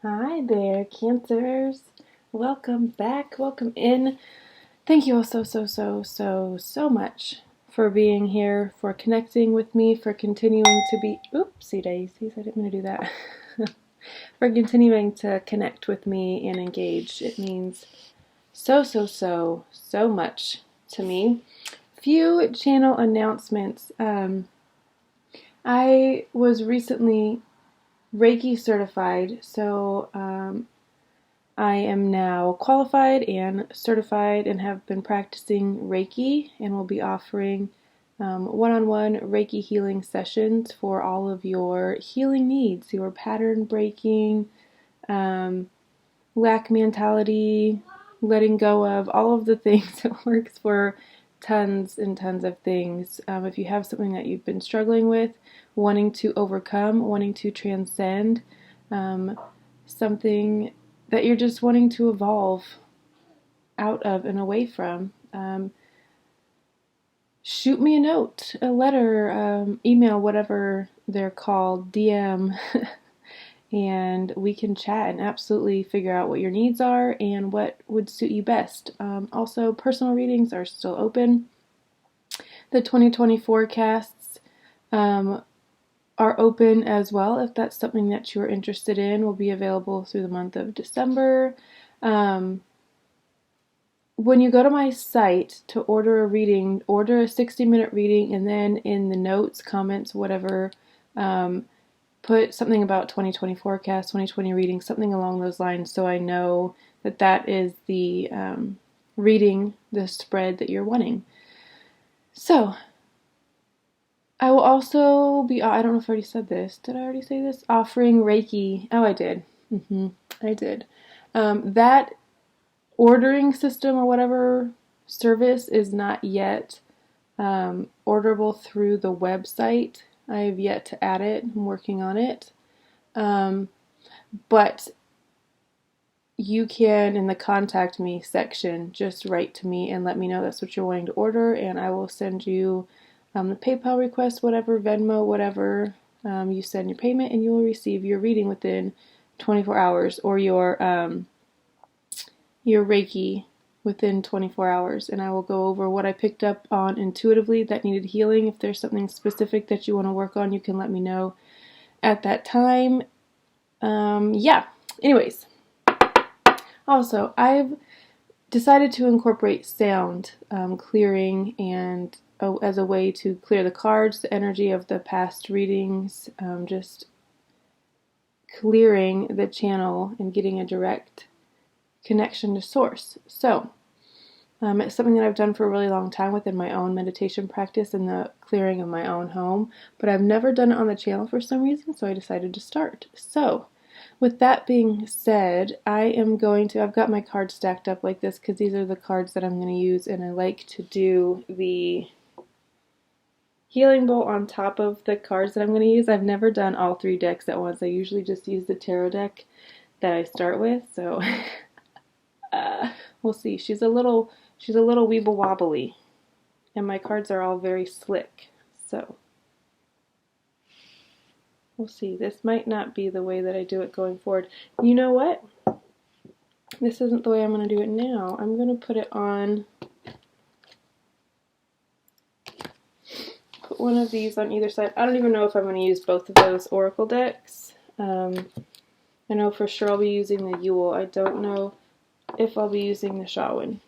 Hi there, Cancers. Welcome back. Welcome in. Thank you all so much for being here, for connecting with me, for continuing to be... Oopsie daisies, I didn't mean to do that. For continuing to connect with me and engage. It means so much to me. Few channel announcements. I was recently Reiki certified, so I am now qualified and certified and have been practicing Reiki and will be offering one-on-one Reiki healing sessions for all of your healing needs, your pattern breaking, lack mentality, letting go of, all of the things. It works for tons and tons of things. If you have something that you've been struggling with, wanting to overcome, wanting to transcend, something that you're just wanting to evolve out of and away from, shoot me a note, a letter, email, whatever they're called, DM, and we can chat and absolutely figure out what your needs are and what would suit you best. Also, personal readings are still open. The 2020 forecasts are open as well. If that's something that you're interested in, will be available through the month of December. When you go to my site to order a reading, order a 60-minute reading, and then in the notes, comments, whatever, put something about 2020 forecast, 2020 reading, something along those lines, so I know that that is the reading, the spread that you're wanting. So, I will also be, I don't know if I already said this. Did I already say this? Offering Reiki. Oh, I did. I did. That ordering system or whatever service is not yet orderable through the website. I have yet to add it. I'm working on it. But you can, in the contact me section, just write to me and let me know that's what you're wanting to order, and I will send you the PayPal request, whatever, Venmo, whatever. You send your payment and you will receive your reading within 24 hours, or your Reiki within 24 hours, and I will go over what I picked up on intuitively that needed healing. If there's something specific that you want to work on, you can let me know at that time. Yeah, anyways. Also, I've decided to incorporate sound clearing and as a way to clear the cards, the energy of the past readings, just clearing the channel and getting a direct connection to source. So, it's something that I've done for a really long time within my own meditation practice and the clearing of my own home, but I've never done it on the channel for some reason, so I decided to start. So, with that being said, I've got my cards stacked up like this because these are the cards that I'm going to use, and I like to do the healing bowl on top of the cards that I'm going to use. I've never done all three decks at once. I usually just use the tarot deck that I start with, so we'll see. She's a little weeble wobbly, and my cards are all very slick, so we'll see. This might not be the way that I do it going forward. You know what? This isn't the way I'm going to do it now. I'm going to put it on, put one of these on either side. I don't even know if I'm going to use both of those oracle decks. I know for sure I'll be using the Yule. I don't know if I'll be using the Shawan.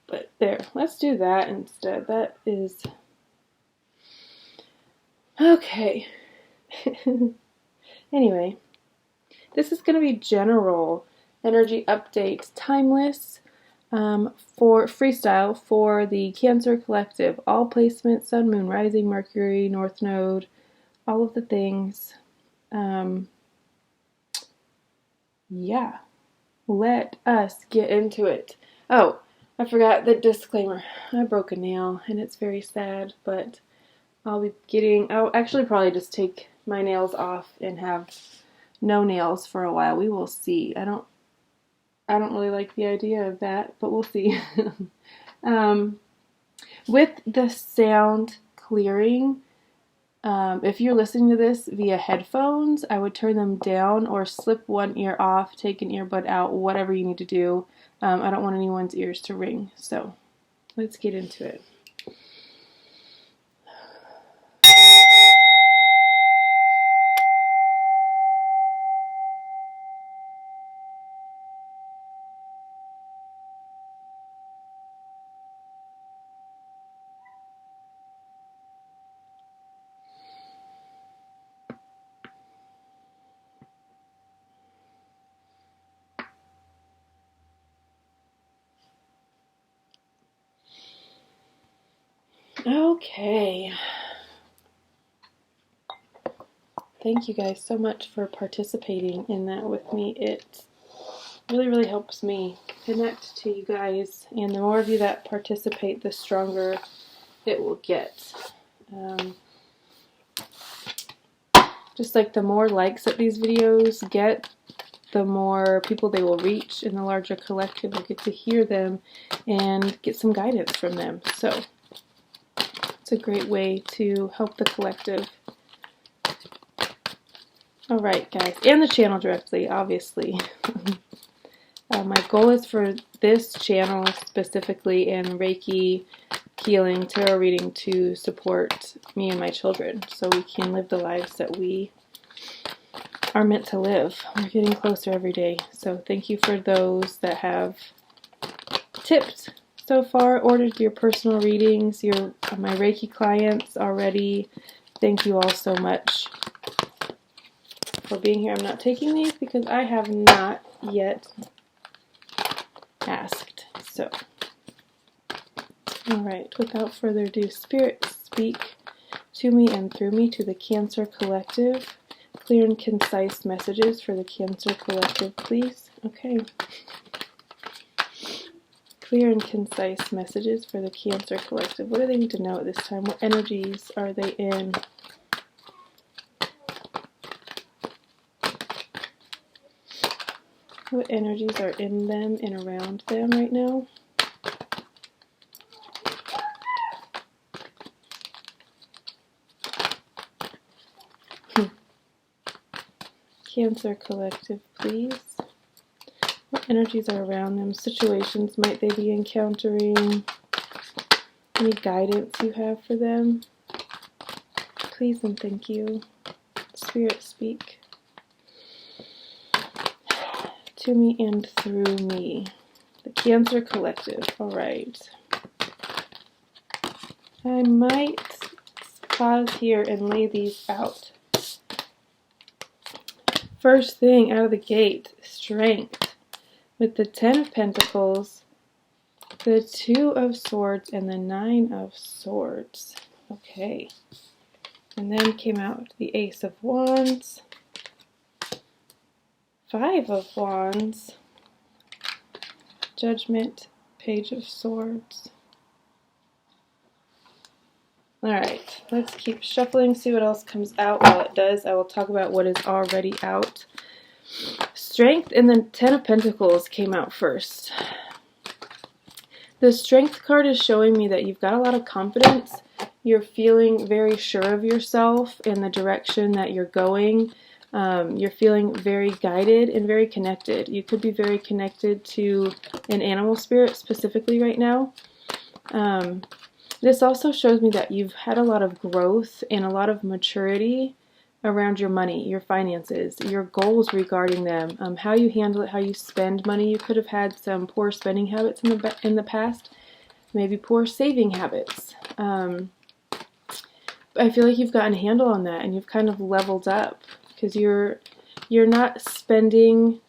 But there, let's do that instead. That is... okay. Anyway, this is going to be general energy updates, timeless, for freestyle for the Cancer Collective. All placements, Sun, Moon, Rising, Mercury, North Node, all of the things. Yeah, let us get into it. Oh, I forgot the disclaimer. I broke a nail and it's very sad, but I'll actually probably just take my nails off and have no nails for a while. We will see. I don't really like the idea of that, but we'll see. With the sound clearing, If you're listening to this via headphones, I would turn them down or slip one ear off, take an earbud out, whatever you need to do. I don't want anyone's ears to ring. So let's get into it. Okay. Thank you guys so much for participating in that with me. It really, really helps me connect to you guys, and the more of you that participate, the stronger it will get. Just like the more likes that these videos get, the more people they will reach, and the larger collective will get to hear them and get some guidance from them. So it's a great way to help the collective. Alright guys, and the channel directly, obviously. My goal is for this channel specifically and Reiki, healing, tarot reading to support me and my children so we can live the lives that we are meant to live. We're getting closer every day. So thank you for those that have tipped so far, ordered your personal readings, my Reiki clients already. Thank you all so much for being here. I'm not taking these because I have not yet asked. So, alright, without further ado, Spirit, speak to me and through me to the Cancer Collective. Clear and concise messages for the Cancer Collective, please. Okay. Clear and concise messages for the Cancer Collective. What do they need to know at this time? What energies are they in? What energies are in them and around them right now? Cancer Collective, please. What energies are around them? Situations might they be encountering? Any guidance you have for them? Please and thank you. Spirit, speak to me and through me. The Cancer Collective. Alright. I might pause here and lay these out. First thing out of the gate, strength. With the 10 of Pentacles, the 2 of Swords, and the 9 of Swords. Okay. And then came out the Ace of Wands, 5 of Wands, Judgment, Page of Swords. Alright, let's keep shuffling, see what else comes out. While it does, I will talk about what is already out. Strength and the 10 of Pentacles came out first. The Strength card is showing me that you've got a lot of confidence. You're feeling very sure of yourself in the direction that you're going. You're feeling very guided and very connected. You could be very connected to an animal spirit specifically right now. This also shows me that you've had a lot of growth and a lot of maturity around your money, your finances, your goals regarding them, how you handle it, how you spend money. You could have had some poor spending habits in the past, maybe poor saving habits. I feel like you've gotten a handle on that and you've kind of leveled up because you're not spending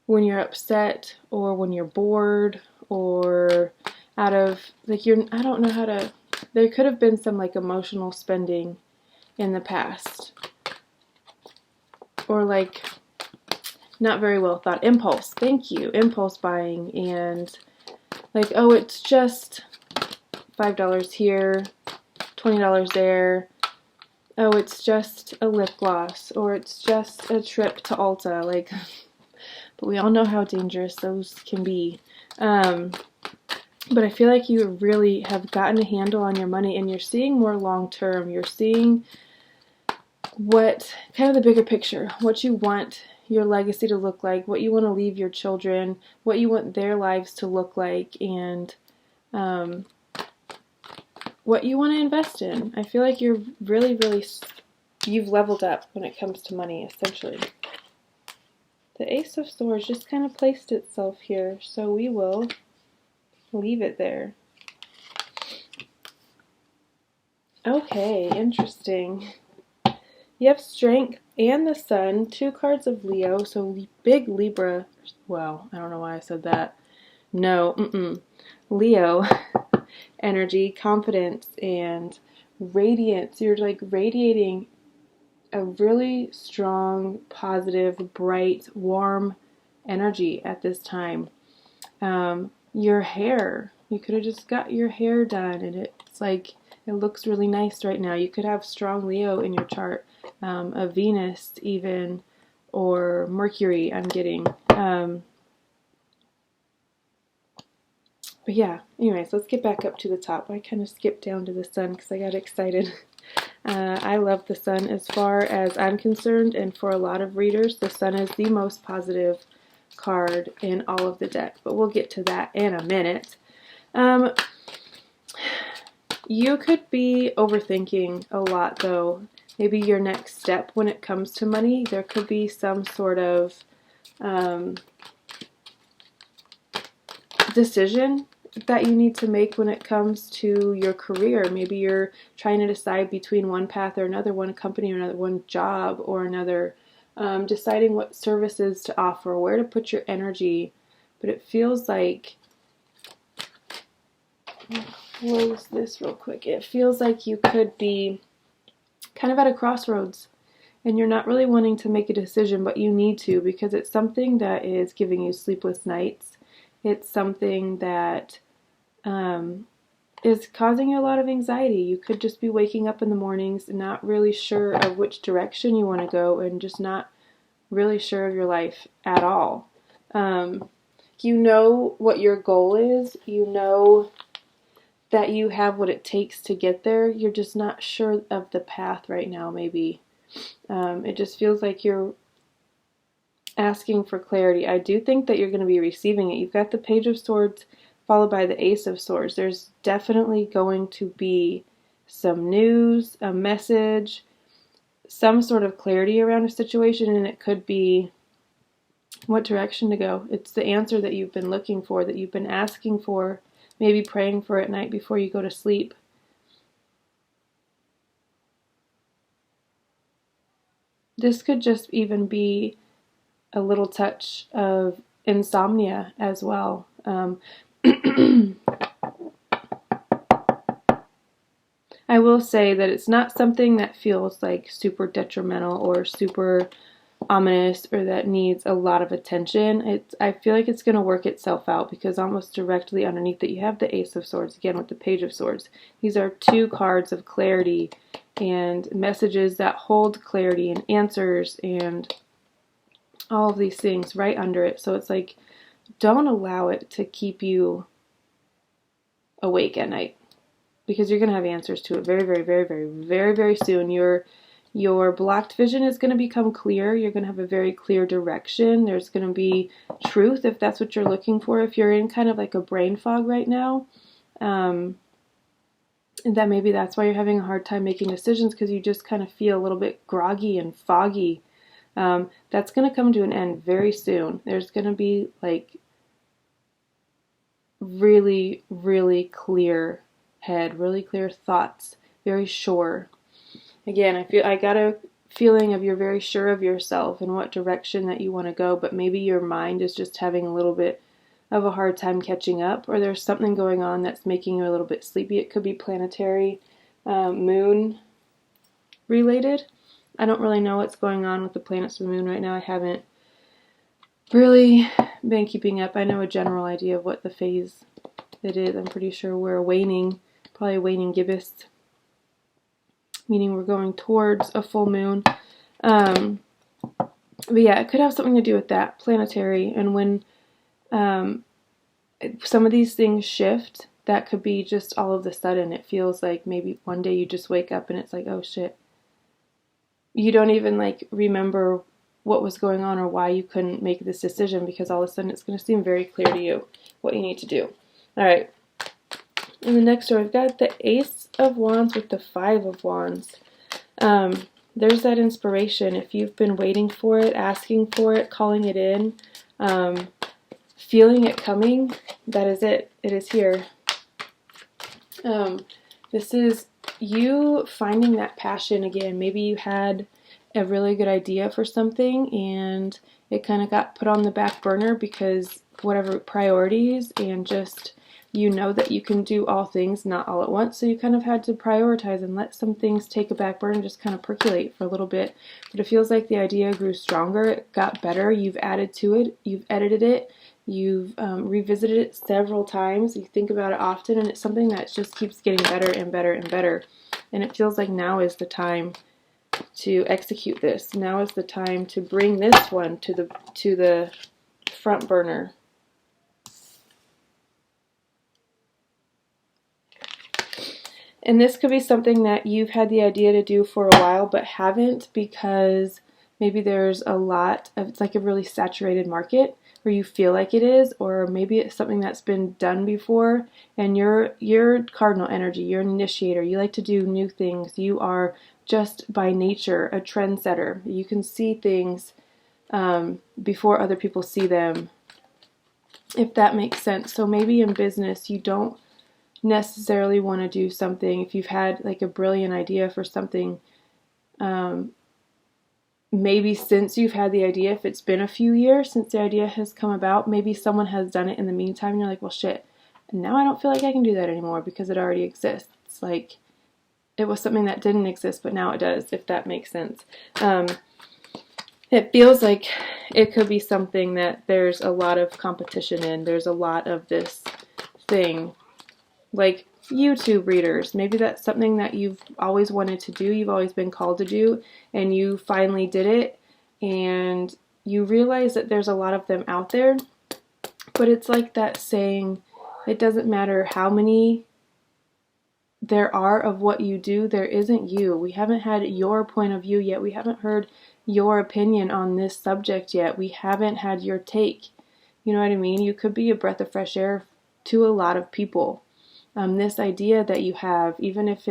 when you're upset or when you're bored or out of, like, I don't know how to, there could have been some, like, emotional spending in the past. Or, like, not very well thought. Impulse, thank you. Impulse buying and, like, oh, it's just $5 here, $20 there. Oh, it's just a lip gloss. Or it's just a trip to Ulta. Like, but we all know how dangerous those can be. But I feel like you really have gotten a handle on your money and you're seeing more long term. You're seeing what kind of the bigger picture, what you want your legacy to look like, what you want to leave your children, what you want their lives to look like, and what you want to invest in. I feel like you're really, you've leveled up when it comes to money, essentially. The Ace of Swords just kind of placed itself here, so we will leave it there. Okay, interesting. You have Strength and the Sun, 2 cards of Leo, so big Libra. Well, I don't know why I said that. No, Leo energy, confidence, and radiance. You're like radiating a really strong, positive, bright, warm energy at this time. Your hair, you could have just got your hair done, and it's like, it looks really nice right now. You could have strong Leo in your chart, a Venus even, or Mercury, I'm getting. But yeah, anyways, let's get back up to the top. I kind of skipped down to the Sun because I got excited. I love the Sun as far as I'm concerned, and for a lot of readers, the Sun is the most positive card in all of the deck, but we'll get to that in a minute. You could be overthinking a lot, though. Maybe your next step when it comes to money, there could be some sort of decision that you need to make when it comes to your career. Maybe you're trying to decide between one path or another, one company or another, one job or another, deciding what services to offer, where to put your energy. But it feels like, I'll close this real quick, it feels like you could be kind of at a crossroads and you're not really wanting to make a decision, but you need to, because it's something that is giving you sleepless nights. It's something that is causing you a lot of anxiety. You could just be waking up in the mornings not really sure of which direction you want to go, and just not really sure of your life at all. You know what your goal is. You know that you have what it takes to get there. You're just not sure of the path right now, maybe. It just feels like you're asking for clarity. I do think that you're going to be receiving it. You've got the Page of Swords followed by the Ace of Swords. There's definitely going to be some news, a message, some sort of clarity around a situation, and it could be what direction to go. It's the answer that you've been looking for, that you've been asking for, maybe praying for at night before you go to sleep. This could just even be a little touch of insomnia as well. I will say that it's not something that feels like super detrimental or super ominous or that needs a lot of attention. I feel like it's going to work itself out, because almost directly underneath it you have the Ace of Swords again with the Page of Swords. These are 2 cards of clarity and messages that hold clarity and answers and all of these things right under it. So it's like, don't allow it to keep you awake at night, because you're going to have answers to it very soon. Your blocked vision is going to become clear. You're going to have a very clear direction. There's going to be truth if that's what you're looking for. If you're in kind of like a brain fog right now, and that maybe that's why you're having a hard time making decisions, because you just kind of feel a little bit groggy and foggy. That's going to come to an end very soon. There's going to be like really clear head, really clear thoughts, very sure. Again, I got a feeling of you're very sure of yourself and what direction that you want to go, but maybe your mind is just having a little bit of a hard time catching up, or there's something going on that's making you a little bit sleepy. It could be planetary, moon related. I don't really know what's going on with the planets of the moon right now. I haven't really been keeping up. I know a general idea of what the phase it is. I'm pretty sure we're probably a waning gibbous, meaning we're going towards a full moon. But yeah, it could have something to do with that, planetary. And when some of these things shift, that could be just all of a sudden. It feels like maybe one day you just wake up and it's like, oh shit, you don't even like remember what was going on or why you couldn't make this decision, because all of a sudden it's going to seem very clear to you what you need to do. All right. In the next row, we've got the Ace of Wands with the Five of Wands. There's that inspiration. If you've been waiting for it, asking for it, calling it in, feeling it coming, that is it. It is here. This is you finding that passion again. Maybe you had a really good idea for something and it kind of got put on the back burner because whatever priorities, and just you know that you can do all things not all at once, so you kind of had to prioritize and let some things take a back burner and just kind of percolate for a little bit. But it feels like the idea grew stronger, it got better, you've added to it, you've edited it, you've revisited it several times, you think about it often, and it's something that just keeps getting better and better and better. And it feels like now is the time to execute this. Now is the time to bring this one to the front burner. And this could be something that you've had the idea to do for a while but haven't, because maybe there's a lot of, it's like a really saturated market, or you feel like it is, or maybe it's something that's been done before, and you're cardinal energy, you're an initiator, you like to do new things, you are just by nature a trendsetter. You can see things before other people see them, if that makes sense. So maybe in business you don't necessarily want to do something, if you've had like a brilliant idea for something, maybe since you've had the idea, if it's been a few years since the idea has come about, maybe someone has done it in the meantime and you're like, well shit, now I don't feel like I can do that anymore because it already exists. It's like it was something that didn't exist but now it does, if that makes sense. It feels like it could be something that there's a lot of competition in, there's a lot of this thing, like YouTube readers. Maybe that's something that you've always wanted to do, you've always been called to do, and you finally did it, and you realize that there's a lot of them out there, but it's like that saying, it doesn't matter how many there are of what you do, there isn't you. We haven't had your point of view yet, we haven't heard your opinion on this subject yet, we haven't had your take. You know what I mean? You could be a breath of fresh air to a lot of people. This idea that you have, even if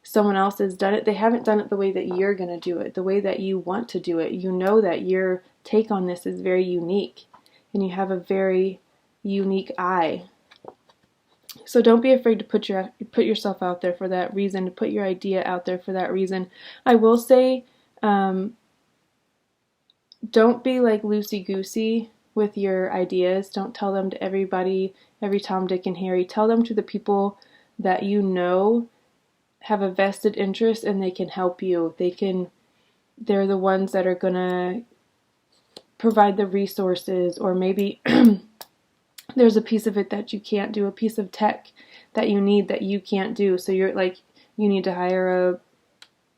someone else has done it, they haven't done it the way that you're going to do it, the way that you want to do it. You know that your take on this is very unique, and you have a very unique eye. So don't be afraid to put yourself out there for that reason, to put your idea out there for that reason. I will say, don't be like loosey-goosey with your ideas. Don't tell them to everybody, every Tom, Dick, and Harry. Tell them to the people that you know have a vested interest and they can help you. They're the ones that are gonna provide the resources, or maybe there's a piece of it that you can't do, a piece of tech that you need that you can't do. So you're like, you need to hire a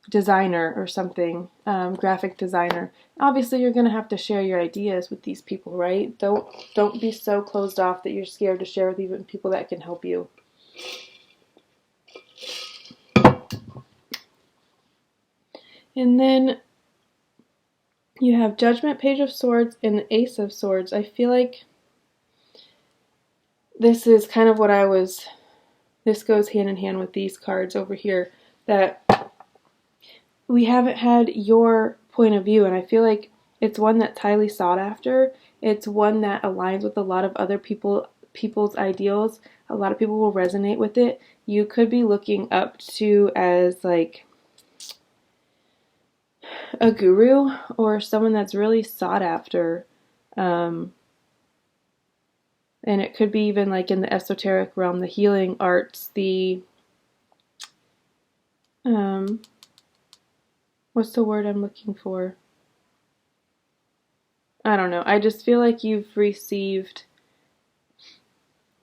designer or something, graphic designer. Obviously you're going to have to share your ideas with these people, right? Don't be so closed off that you're scared to share with even people that can help you. And then you have Judgment, Page of Swords, and the Ace of Swords. I feel like this is kind of this goes hand in hand with these cards over here, that we haven't had your point of view, and I feel like it's one that's highly sought after. It's one that aligns with a lot of other people's ideals. A lot of people will resonate with it. You could be looking up to as like a guru or someone that's really sought after. And it could be even like in the esoteric realm, the healing arts, the what's the word I'm looking for? I don't know. I just feel like you've received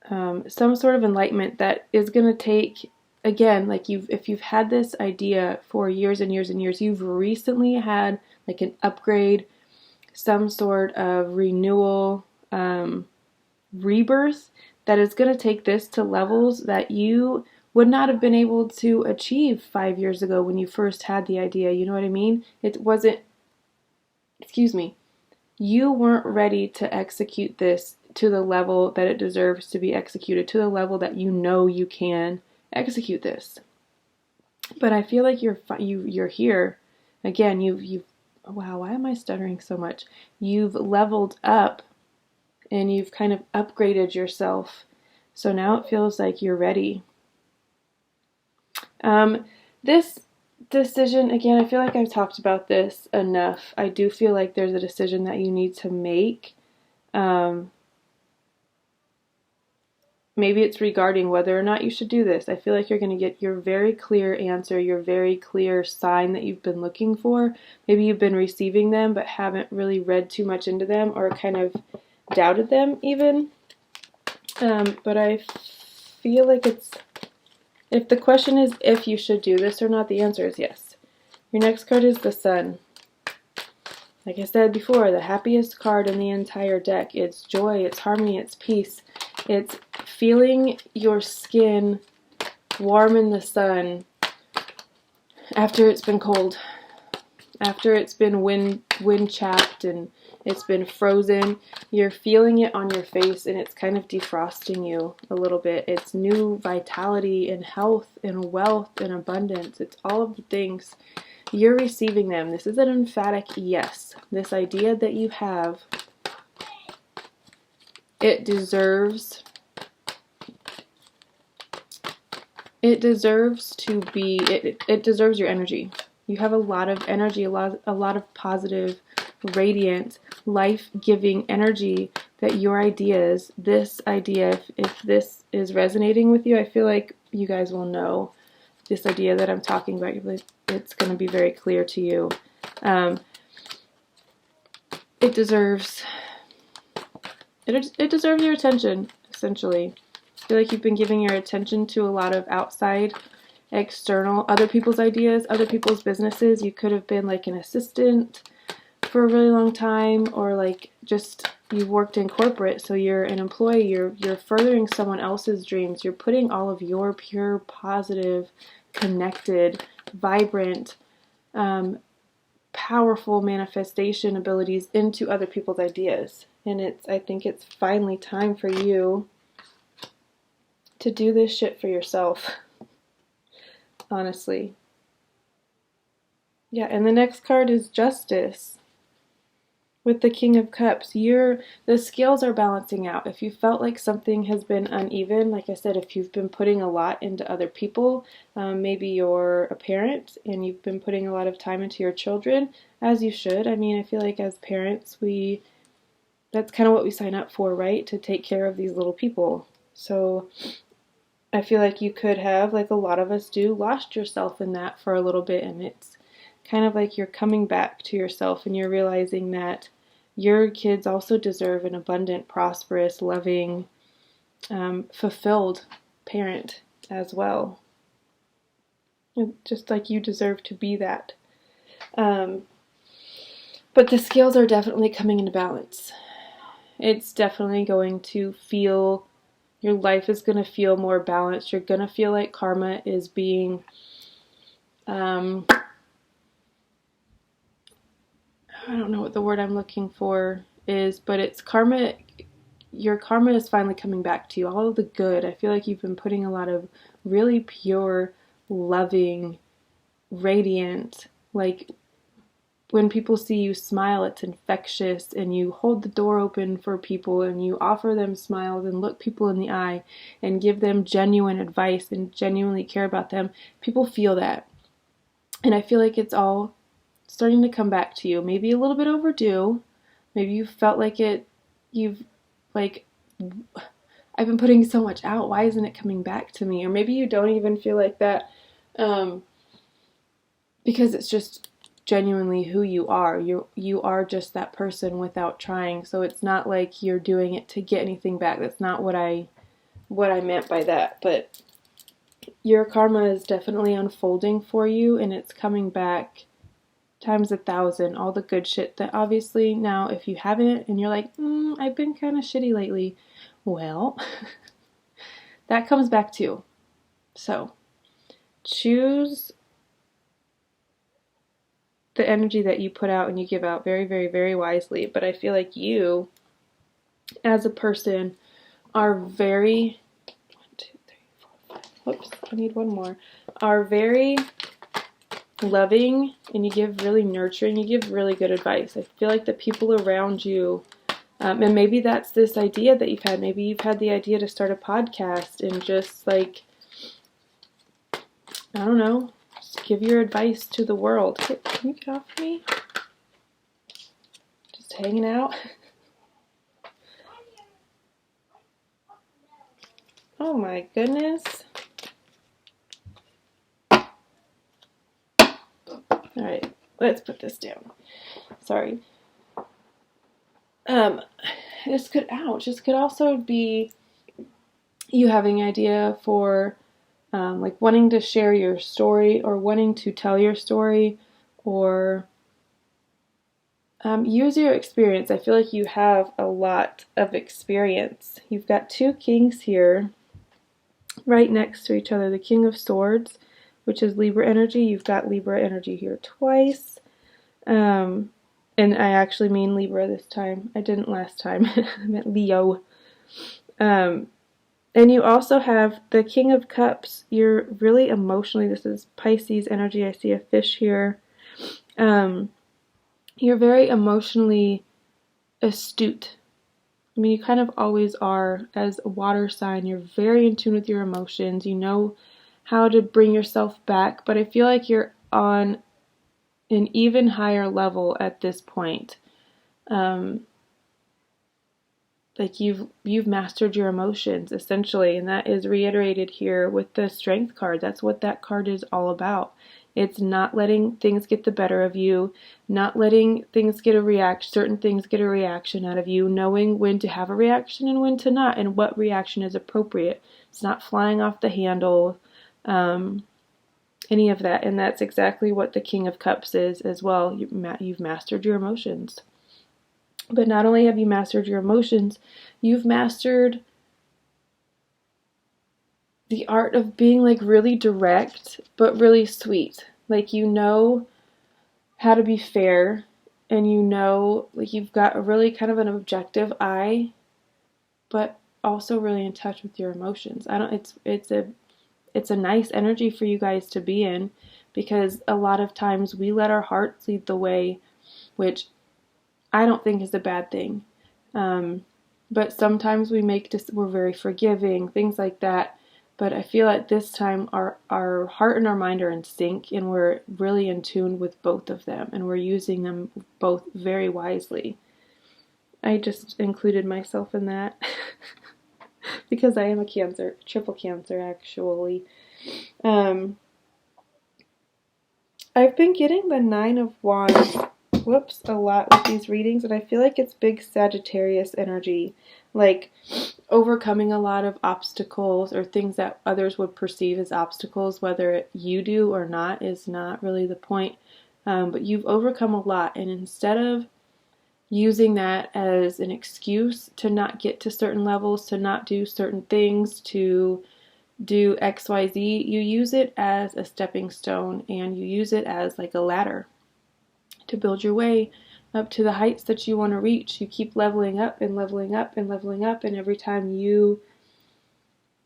some sort of enlightenment that is going to take, again, like if you've had this idea for years and years and years, you've recently had like an upgrade, some sort of renewal, rebirth, that is going to take this to levels that you would not have been able to achieve 5 years ago when you first had the idea. You know what I mean? It wasn't, excuse me, you weren't ready to execute this to the level that it deserves to be executed, to the level that you know you can execute this. But I feel like you're here. Again, you've wow, why am I stuttering so much? You've leveled up and you've kind of upgraded yourself. So now it feels like you're ready. This decision, again, I feel like I've talked about this enough. I do feel like there's a decision that you need to make. Maybe it's regarding whether or not you should do this. I feel like you're going to get your very clear answer, your very clear sign that you've been looking for. Maybe you've been receiving them but haven't really read too much into them or kind of doubted them even. But I feel like it's, if the question is if you should do this or not, the answer is yes. Your next card is the Sun. Like I said before, the happiest card in the entire deck. It's joy, it's harmony, it's peace. It's feeling your skin warm in the sun after it's been cold, after it's been wind chapped and it's been frozen. You're feeling it on your face and it's kind of defrosting you a little bit. It's new vitality and health and wealth and abundance. It's all of the things. You're receiving them. This is an emphatic yes. This idea that you have, it deserves to be, it deserves your energy. You have a lot of energy, a lot of positive, radiant, life-giving energy that your ideas, this idea, if this is resonating with you, I feel like you guys will know this idea that I'm talking about. It's going to be very clear to you. It deserves your attention, essentially. I feel like you've been giving your attention to a lot of outside, external, other people's ideas, other people's businesses. You could have been like an assistant for a really long time, or like just you've worked in corporate, so you're an employee, you're furthering someone else's dreams. You're putting all of your pure, positive, connected, vibrant, powerful manifestation abilities into other people's ideas. And I think it's finally time for you to do this shit for yourself. Honestly. Yeah, and the next card is Justice. With the King of Cups, the scales are balancing out. If you felt like something has been uneven, like I said, if you've been putting a lot into other people, maybe you're a parent and you've been putting a lot of time into your children, as you should. I mean, I feel like as parents, that's kind of what we sign up for, right? To take care of these little people. So I feel like you could have, like a lot of us do, lost yourself in that for a little bit, and it's kind of like you're coming back to yourself and you're realizing that your kids also deserve an abundant, prosperous, loving, fulfilled parent as well. Just like you deserve to be that. But the scales are definitely coming into balance. It's definitely going to feel, your life is going to feel more balanced. You're going to feel like karma is being, I don't know what the word I'm looking for is, but it's karma. Your karma is finally coming back to you. All of the good. I feel like you've been putting a lot of really pure, loving, radiant, like when people see you smile, it's infectious, and you hold the door open for people and you offer them smiles and look people in the eye and give them genuine advice and genuinely care about them. People feel that. And I feel like it's all starting to come back to you. Maybe a little bit overdue. Maybe you felt like I've been putting so much out. Why isn't it coming back to me? Or maybe you don't even feel like that because it's just genuinely who you are. You are just that person without trying. So it's not like you're doing it to get anything back. That's not what I meant by that. But your karma is definitely unfolding for you, and it's coming back times 1,000. All the good shit that obviously now, if you haven't and you're like, I've been kind of shitty lately, well, that comes back too. So choose the energy that you put out and you give out very, very, very wisely. But I feel like you, as a person, are very, 1, 2, 3, 4, 5, whoops, I need one more, are very loving, and you give really nurturing, you give really good advice. I feel like the people around you, and maybe that's this idea that you've had, maybe you've had the idea to start a podcast and just like, I don't know, just give your advice to the world. Can you get off me? Just hanging out. Oh my goodness. Alright, let's put this down. Sorry. This could also be you having an idea for like wanting to share your story or wanting to tell your story, or use your experience. I feel like you have a lot of experience. You've got 2 kings here right next to each other. The King of Swords, which is Libra energy. You've got Libra energy here twice. And I actually mean Libra this time. I didn't last time. I meant Leo. And you also have the King of Cups. You're really emotionally, this is Pisces energy. I see a fish here. You're very emotionally astute. I mean, you kind of always are as a water sign. You're very in tune with your emotions. You know how to bring yourself back, but I feel like you're on an even higher level at this point. Like you've mastered your emotions essentially, and that is reiterated here with the Strength card. That's what that card is all about. It's not letting things get the better of you, not letting things get certain things get a reaction out of you, knowing when to have a reaction and when to not, and what reaction is appropriate. It's not flying off the handle, any of that, and that's exactly what the King of Cups is as well. You've mastered your emotions. But not only have you mastered your emotions, you've mastered the art of being like really direct, but really sweet. Like you know how to be fair, and you know, like you've got a really kind of an objective eye, but also really in touch with your emotions. It's a nice energy for you guys to be in, because a lot of times we let our hearts lead the way, which I don't think is a bad thing. But sometimes we're very forgiving, things like that. But I feel like this time our heart and our mind are in sync, and we're really in tune with both of them, and we're using them both very wisely. I just included myself in that because I am a Cancer, triple Cancer actually. I've been getting the 9 of Wands, a lot with these readings, and I feel like it's big Sagittarius energy, like overcoming a lot of obstacles or things that others would perceive as obstacles, whether you do or not is not really the point, but you've overcome a lot, and instead of using that as an excuse to not get to certain levels, to not do certain things, to do XYZ, you use it as a stepping stone, and you use it as like a ladder to build your way up to the heights that you want to reach. You keep leveling up and leveling up and leveling up, and every time you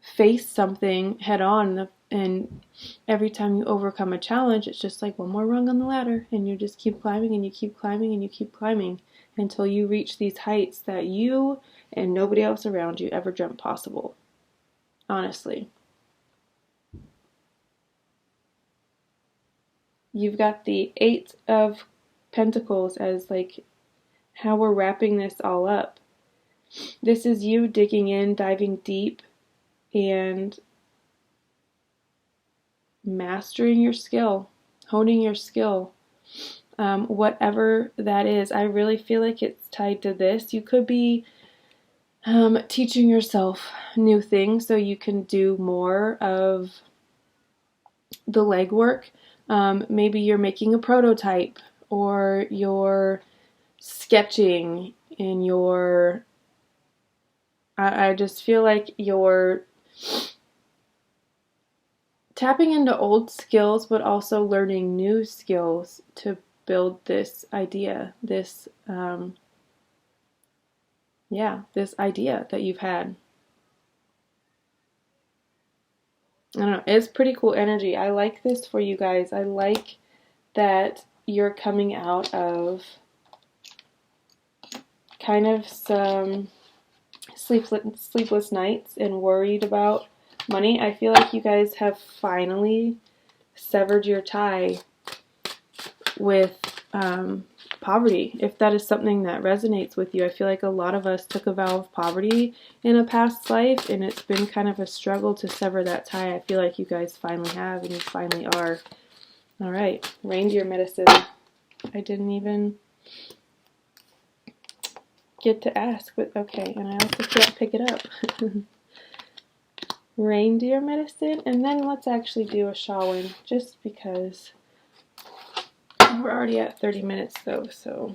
face something head on, and every time you overcome a challenge, it's just like one more rung on the ladder, and you just keep climbing and you keep climbing and you keep climbing until you reach these heights that you and nobody else around you ever dreamt possible. Honestly. You've got the 8 of Pentacles as like how we're wrapping this all up. This is you digging in, diving deep, and mastering your skill, honing your skill, whatever that is. I really feel like it's tied to this. You could be teaching yourself new things so you can do more of the legwork. Maybe you're making a prototype, or you're sketching, and I just feel like you're tapping into old skills, but also learning new skills to build this idea, this this idea that you've had. I don't know, it's pretty cool energy. I like this for you guys. I like that you're coming out of kind of some sleepless nights and worried about money. I feel like you guys have finally severed your tie with poverty. If that is something that resonates with you, I feel like a lot of us took a vow of poverty in a past life, and it's been kind of a struggle to sever that tie. I feel like you guys finally have, and you finally are. All right, reindeer medicine. I didn't even get to ask, but okay, and I also can't pick it up. Reindeer medicine, and then let's actually do a shawin, just because we're already at 30 minutes though, so.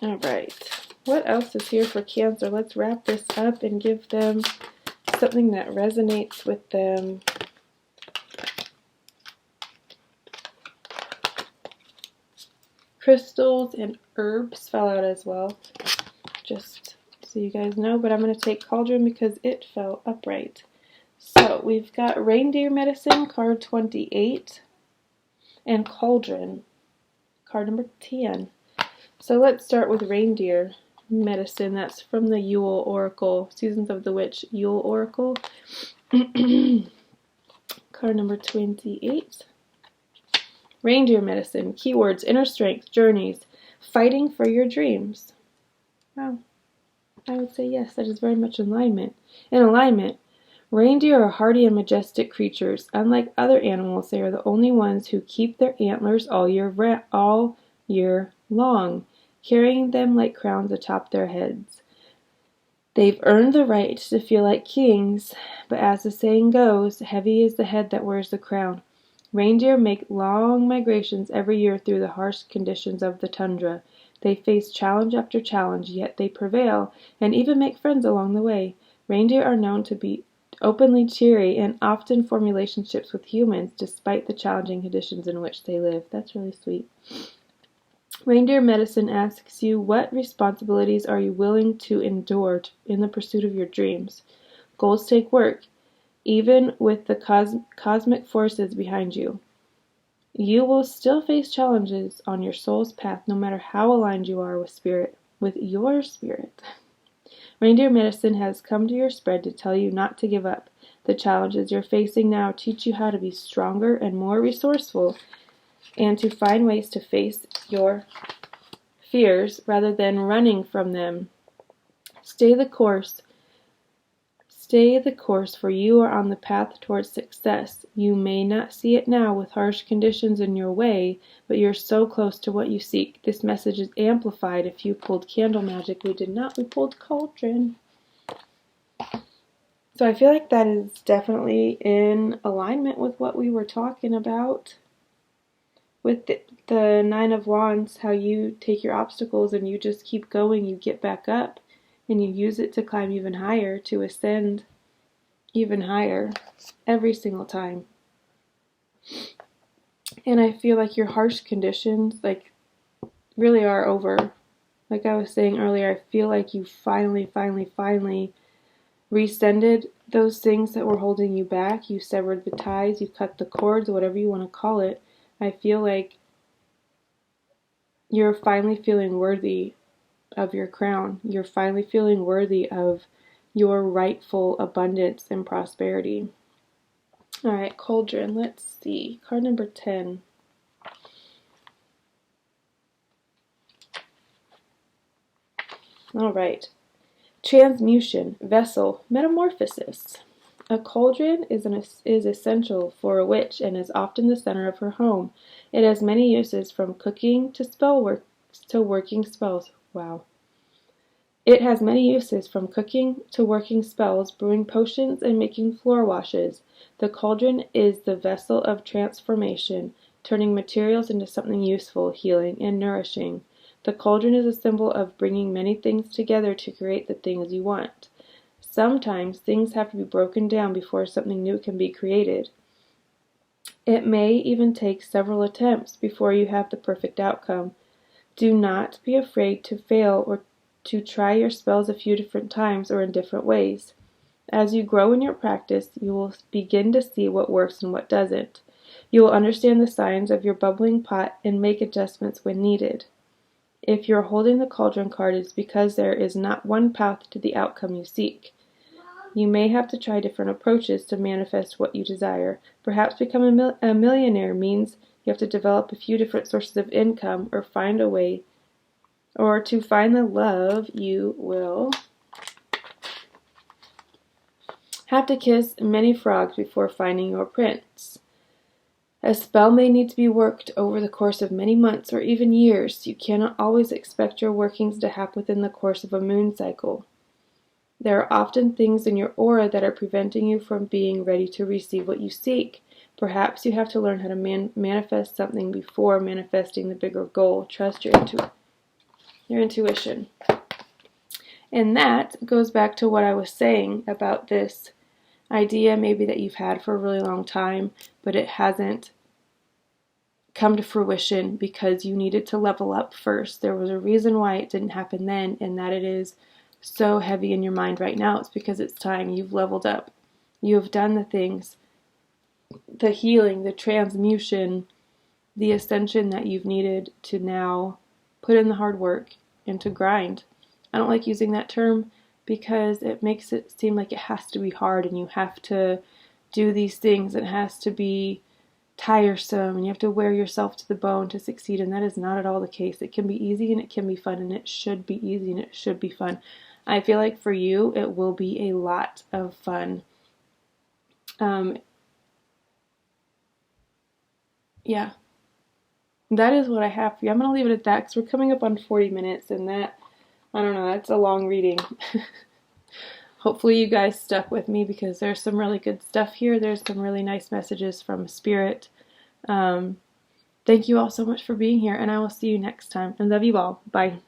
All right, what else is here for Cancer? Let's wrap this up and give them something that resonates with them. Crystals and herbs fell out as well, just so you guys know, but I'm going to take Cauldron because it fell upright. So we've got Reindeer Medicine, card 28, and Cauldron, card number 10. So let's start with Reindeer Medicine. That's from the Yule Oracle, Seasons of the Witch Yule Oracle. Card number 28. Reindeer Medicine. Keywords: inner strength, journeys, fighting for your dreams. Wow. I would say yes, that is very much in alignment. Reindeer are hardy and majestic creatures. Unlike other animals, they are the only ones who keep their antlers all year long, carrying them like crowns atop their heads. They've earned the right to feel like kings, but as the saying goes, heavy is the head that wears the crown. Reindeer make long migrations every year through the harsh conditions of the tundra. They face challenge after challenge, yet they prevail, and even make friends along the way. Reindeer are known to be openly cheery and often form relationships with humans despite the challenging conditions in which they live. That's really sweet. Reindeer Medicine asks you, what responsibilities are you willing to endure in the pursuit of your dreams? Goals take work, even with the cosmic forces behind you. You will still face challenges on your soul's path, no matter how aligned you are with your spirit. Reindeer Medicine has come to your spread to tell you not to give up. The challenges you're facing now teach you how to be stronger and more resourceful, and to find ways to face your fears rather than running from them. Stay the course, for you are on the path towards success. You may not see it now with harsh conditions in your way, but you're so close to what you seek. This message is amplified if you pulled Candle Magic. We did not. We pulled Cauldron. So I feel like that is definitely in alignment with what we were talking about. With the Nine of Wands, how you take your obstacles and you just keep going, you get back up, and you use it to climb even higher, to ascend even higher every single time. And I feel like your harsh conditions really are over. Like I was saying earlier, I feel like you finally rescinded those things that were holding you back. You severed the ties, you cut the cords, whatever you want to call it. I feel like you're finally feeling worthy of your crown. You're finally feeling worthy of your rightful abundance and prosperity. All right, Cauldron, let's see. Card number 10. All right. Transmutation, vessel, metamorphosis. A cauldron is essential for a witch and is often the center of her home. It has many uses, from cooking to spell work to working spells. Wow. It has many uses, from cooking to working spells, brewing potions, and making floor washes. The cauldron is the vessel of transformation, turning materials into something useful, healing, and nourishing. The cauldron is a symbol of bringing many things together to create the things you want. Sometimes things have to be broken down before something new can be created. It may even take several attempts before you have the perfect outcome. Do not be afraid to fail or to try your spells a few different times or in different ways. As you grow in your practice, you will begin to see what works and what doesn't. You will understand the signs of your bubbling pot and make adjustments when needed. If you're holding the cauldron card, it's because there is not one path to the outcome you seek. You may have to try different approaches to manifest what you desire. Perhaps becoming a millionaire means you have to develop a few different sources of income or find a way, or to find the love you will have to kiss many frogs before finding your prince. A spell may need to be worked over the course of many months or even years. You cannot always expect your workings to happen within the course of a moon cycle. There are often things in your aura that are preventing you from being ready to receive what you seek. Perhaps you have to learn how to manifest something before manifesting the bigger goal. Trust your intuition. And that goes back to what I was saying about this idea maybe that you've had for a really long time, but it hasn't come to fruition because you needed to level up first. There was a reason why it didn't happen then, and that it is so heavy in your mind right now. It's because it's time. You've leveled up. You have done the things, the healing, the transmutation, the ascension that you've needed to now put in the hard work and to grind. I don't like using that term because it makes it seem like it has to be hard and you have to do these things. It has to be tiresome and you have to wear yourself to the bone to succeed, and that is not at all the case. It can be easy and it can be fun, and it should be easy and it should be fun. I feel like for you it will be a lot of fun. Yeah, that is what I have for you. I'm going to leave it at that because we're coming up on 40 minutes, and that, I don't know, that's a long reading. Hopefully you guys stuck with me because there's some really good stuff here. There's some really nice messages from Spirit. Thank you all so much for being here, and I will see you next time. I love you all. Bye.